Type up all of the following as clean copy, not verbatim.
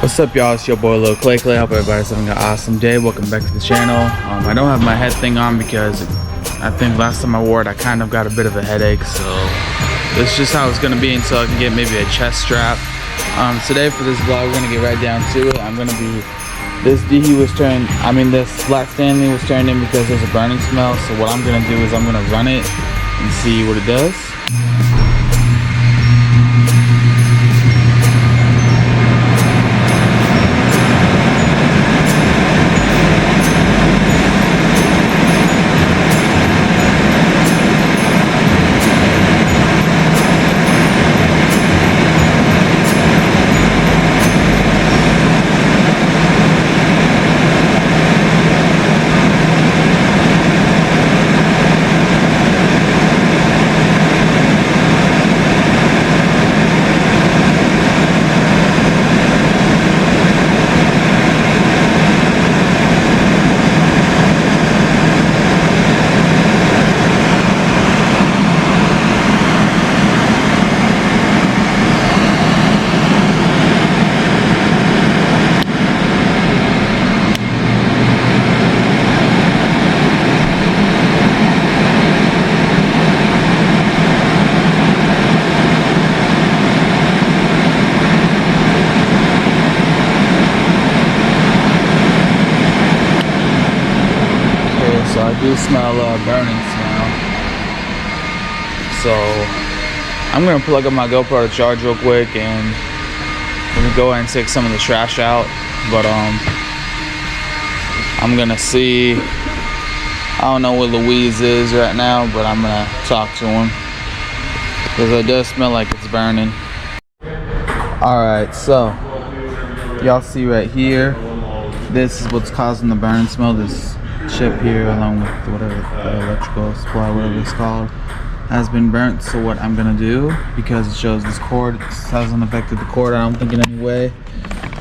What's up, y'all? It's your boy Lil Clay. Hope everybody's having an awesome day. Welcome back to the channel. I don't have my head thing on because I think last time I wore it I kind of got a bit of a headache, so it's just how it's gonna be until I can get maybe a chest strap. Today for this vlog we're gonna get right down to it. This Black Stanley was turned in because there's a burning smell, so what I'm gonna do is I'm gonna run it and see what it does. I do smell burning smell, so I'm gonna plug up my GoPro to charge real quick and we're gonna go ahead and take some of the trash out. But I'm gonna see, I don't know where Louise is right now, but I'm gonna talk to him because it does smell like it's burning. Alright, so y'all see right here, this is what's causing the burning smell. This chip here, along with whatever the electrical supply, whatever it's called, has been burnt. So what I'm gonna do, because it shows this cord hasn't affected the cord, I don't think in any way,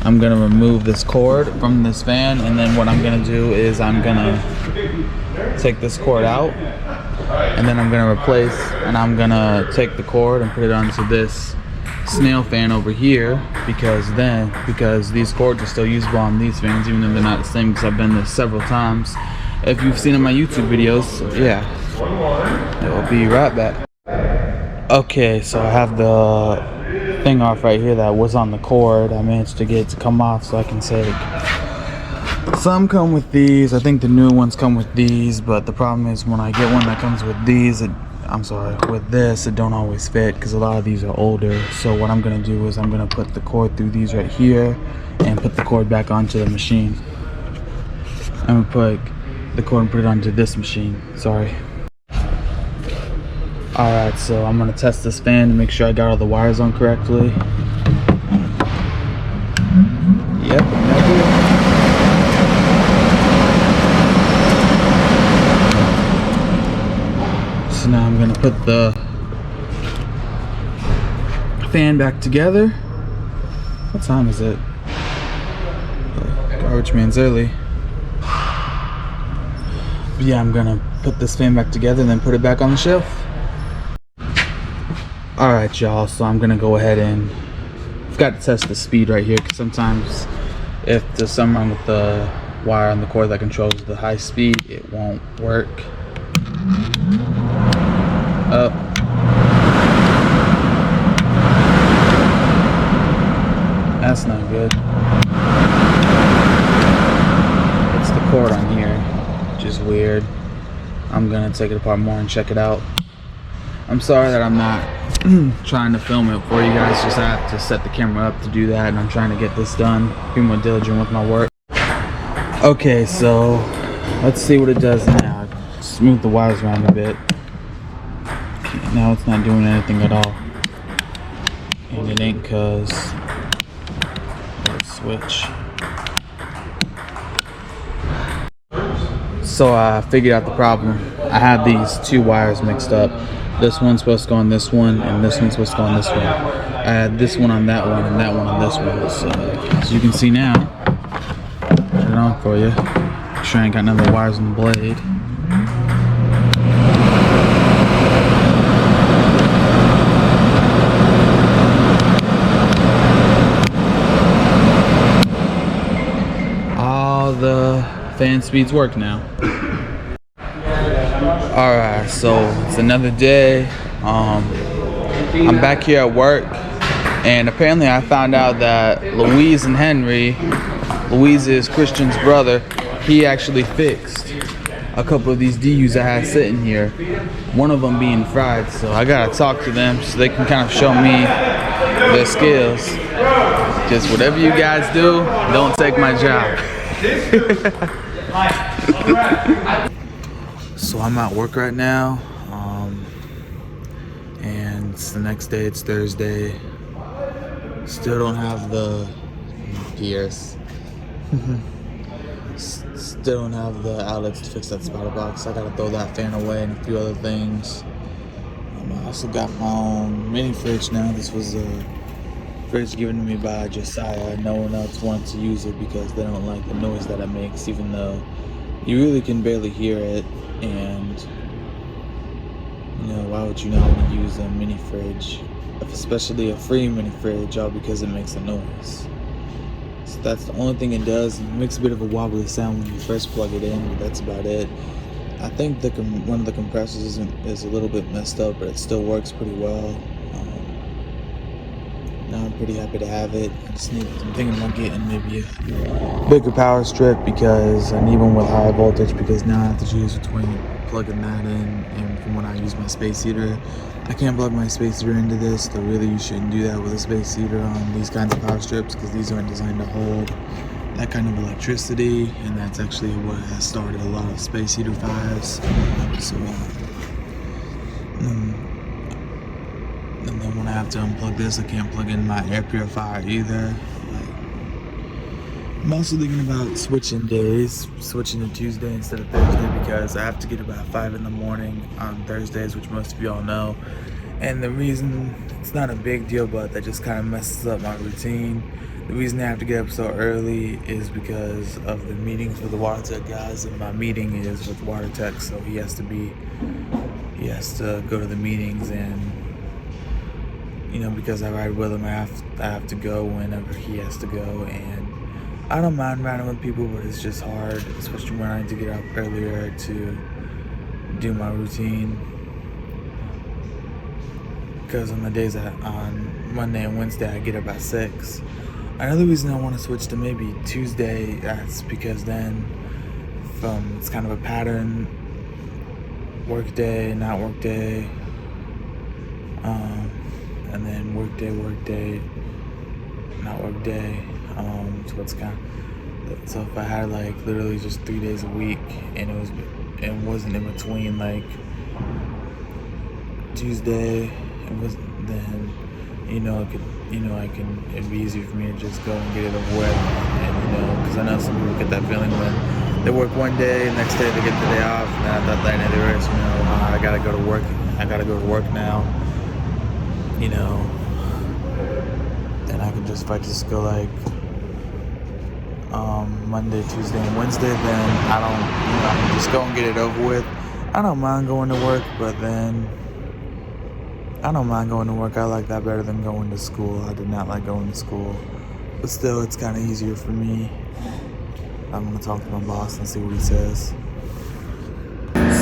I'm gonna remove this cord from this fan, and then what I'm gonna do is I'm gonna take this cord out, and then I'm gonna replace, and I'm gonna take the cord and put it onto this snail fan over here, because these cords are still usable on these fans, even though they're not the same, because I've been there several times. If you've seen in my YouTube videos, yeah, it will be right back. Okay, so I have the thing off right here that was on the cord. I managed to get it to come off, so I can take. Some come with these. I think the new ones come with these, but the problem is when I get one that comes with these, with this, it don't always fit because a lot of these are older. So what I'm gonna do is I'm gonna put the cord through these right here and put the cord back onto the machine. I'm gonna put the cord and put it onto this machine, sorry. Alright, so I'm gonna test this fan to make sure I got all the wires on correctly. Yep, so now I'm gonna put the fan back together. What time is it? Garbage man's early. But yeah, I'm gonna put this fan back together and then put it back on the shelf. Alright y'all, so I'm gonna go ahead and I've got to test the speed right here, because sometimes if there's something wrong with the wire on the cord that controls the high speed, it won't work. Up. That's not good. It's the cord on here, which is weird. I'm gonna take it apart more and check it out. I'm sorry that I'm not trying to film it for you guys, just I have to set the camera up to do that, and I'm trying to get this done, be more diligent with my work. Okay, so let's see what it does now. Smooth the wires around a bit. Now it's not doing anything at all, and it ain't cause switch. So I figured out the problem. I have these two wires mixed up. This one's supposed to go on this one, and this one's supposed to go on this one. I had this one on that one, and that one on this one. So as you can see now, turn it on for you. Make sure I ain't got none of the wires on the blade. fan speeds work now. Alright, so it's another day. I'm back here at work, and apparently I found out that Louise and Henry, Louise is Christian's brother, he actually fixed a couple of these DUs I had sitting here, one of them being fried. So I gotta talk to them so they can kind of show me their skills. Just whatever you guys do, don't take my job. So I'm at work right now, and it's the next day, it's Thursday. Still don't have the Pierce. Still don't have the outlets to fix that spotter box. I gotta throw that fan away and a few other things. I also got my own mini fridge now. This was a fridge given to me by Josiah. No one else wanted to use it because they don't like the noise that it makes, even though you really can barely hear it. And you know, why would you not want to use a mini fridge, especially a free mini fridge, all because it makes a noise? So that's the only thing it does. It makes a bit of a wobbly sound when you first plug it in, but that's about it. I think one of the compressors is a little bit messed up, but it still works pretty well. Now I'm pretty happy to have it. I'm thinking about getting maybe a bigger power strip, because I need one with higher voltage, because now I have to choose between plugging that in and from when I use my space heater. I can't plug my space heater into this, so really you shouldn't do that with a space heater on these kinds of power strips, because these aren't designed to hold that kind of electricity, and that's actually what has started a lot of space heater fires. So and then when I have to unplug this, I can't plug in my air purifier either. I'm also thinking about switching days, switching to Tuesday instead of Thursday, because I have to get up at 5 in the morning on Thursdays, which most of y'all know. And the reason, it's not a big deal, but that just kind of messes up my routine. The reason I have to get up so early is because of the meetings with the WaterTech guys, and my meeting is with WaterTech, so he has to go to the meetings, and you know, because I ride with him, I have to go whenever he has to go. And I don't mind riding with people, but it's just hard, especially when I need to get up earlier to do my routine. Because on the days on Monday and Wednesday, I get up at 6. Another reason I want to switch to maybe Tuesday, that's because then it's kind of a pattern, work day, not work day, and then work day, not work day. So it's kind of, so if I had like literally just 3 days a week, and it wasn't in between like Tuesday, it was, then it'd be easier for me to just go and get it over with. And because I know some people get that feeling when they work one day, next day they get the day off, and I thought that they rest, I gotta go to work now, and I can just, if I just go like Monday, Tuesday, and Wednesday, then I can just go and get it over with. I don't mind going to work, but then I don't mind going to work. I like that better than going to school. I did not like going to school, but still, it's kind of easier for me. I'm gonna talk to my boss and see what he says.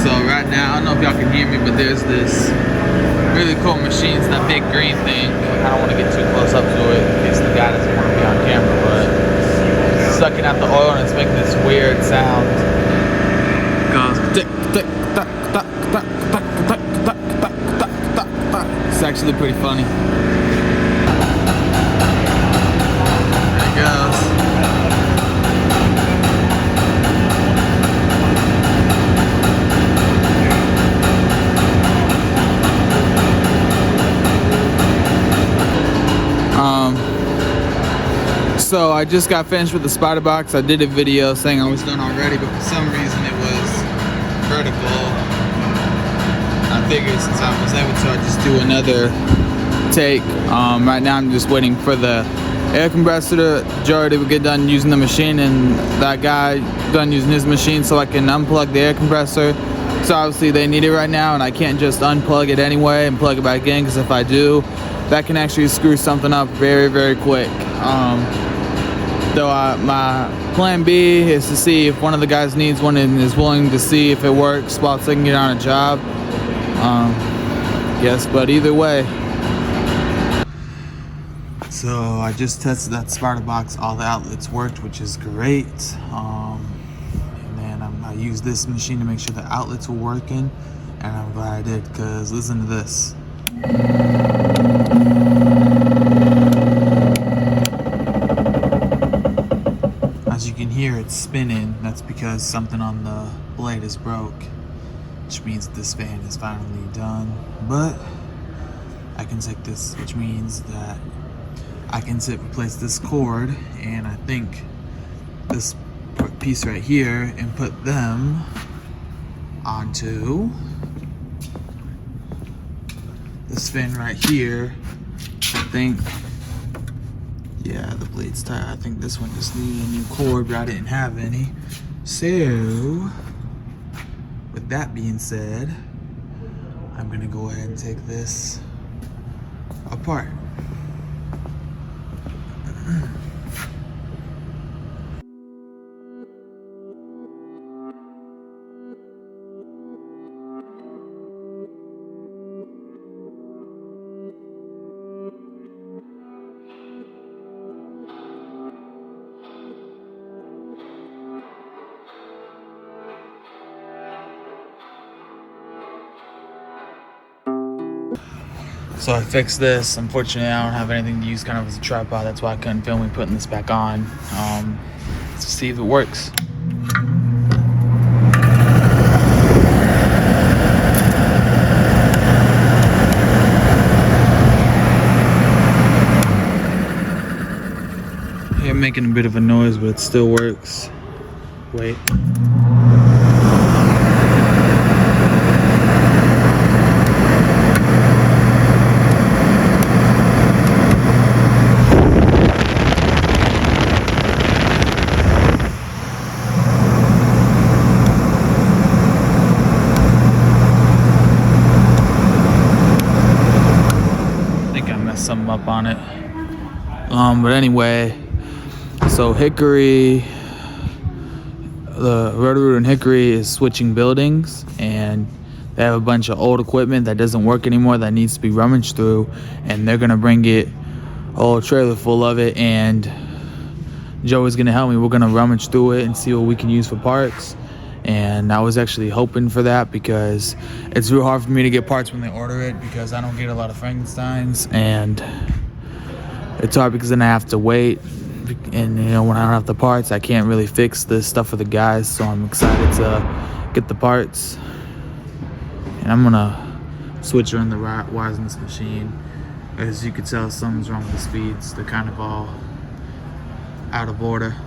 So right now, I don't know if y'all can hear me, but there's this really cool machine. It's that big green thing. I don't want to get too close up to it in case the guy doesn't want to be on camera, but it's sucking out the oil and it's making this weird sound. It goes tick, tick, tack, tack, tack, tack, tack, tack, tack, tack, tack, tack. It's actually pretty funny. There it goes. So I just got finished with the spider box. I did a video saying I was done already, but for some reason it was vertical. I figured since I was able to, I'd just do another take. Right now I'm just waiting for the air compressor to Jordy would get done using the machine, and that guy done using his machine, so I can unplug the air compressor. So obviously they need it right now, and I can't just unplug it anyway and plug it back in, because if I do, that can actually screw something up very, very quick. though my plan B is to see if one of the guys needs one and is willing to see if it works while so they can get on a job. Yes, but either way. So I just tested that Sparta box. All the outlets worked, which is great. And then I used this machine to make sure the outlets were working, and I'm glad I did, because listen to this. As you can hear, it's spinning. That's because something on the blade is broke, which means this fan is finally done. But I can take this, which means that I can replace this cord, and I think this piece right here, and put them onto this fin right here. I think, yeah, the blade's tight. I think this one just needed a new cord, but I didn't have any. So with that being said, I'm gonna go ahead and take this apart. So I fixed this. Unfortunately, I don't have anything to use kind of as a tripod. That's why I couldn't film me putting this back on. Let's see if it works. Yeah, I'm making a bit of a noise, but it still works. Wait. Something up on it, but anyway, so Hickory, the Roto-Rooter and Hickory is switching buildings, and they have a bunch of old equipment that doesn't work anymore that needs to be rummaged through, and they're gonna bring it, a whole trailer full of it, and Joey's gonna help me. We're gonna rummage through it and see what we can use for parts. And I was actually hoping for that, because it's real hard for me to get parts when they order it, because I don't get a lot of Frankensteins, and it's hard because then I have to wait, and you know, when I don't have the parts, I can't really fix this stuff for the guys. So I'm excited to get the parts, and I'm gonna switch around the wires in this machine. As you can tell, something's wrong with the speeds. They're kind of all out of order.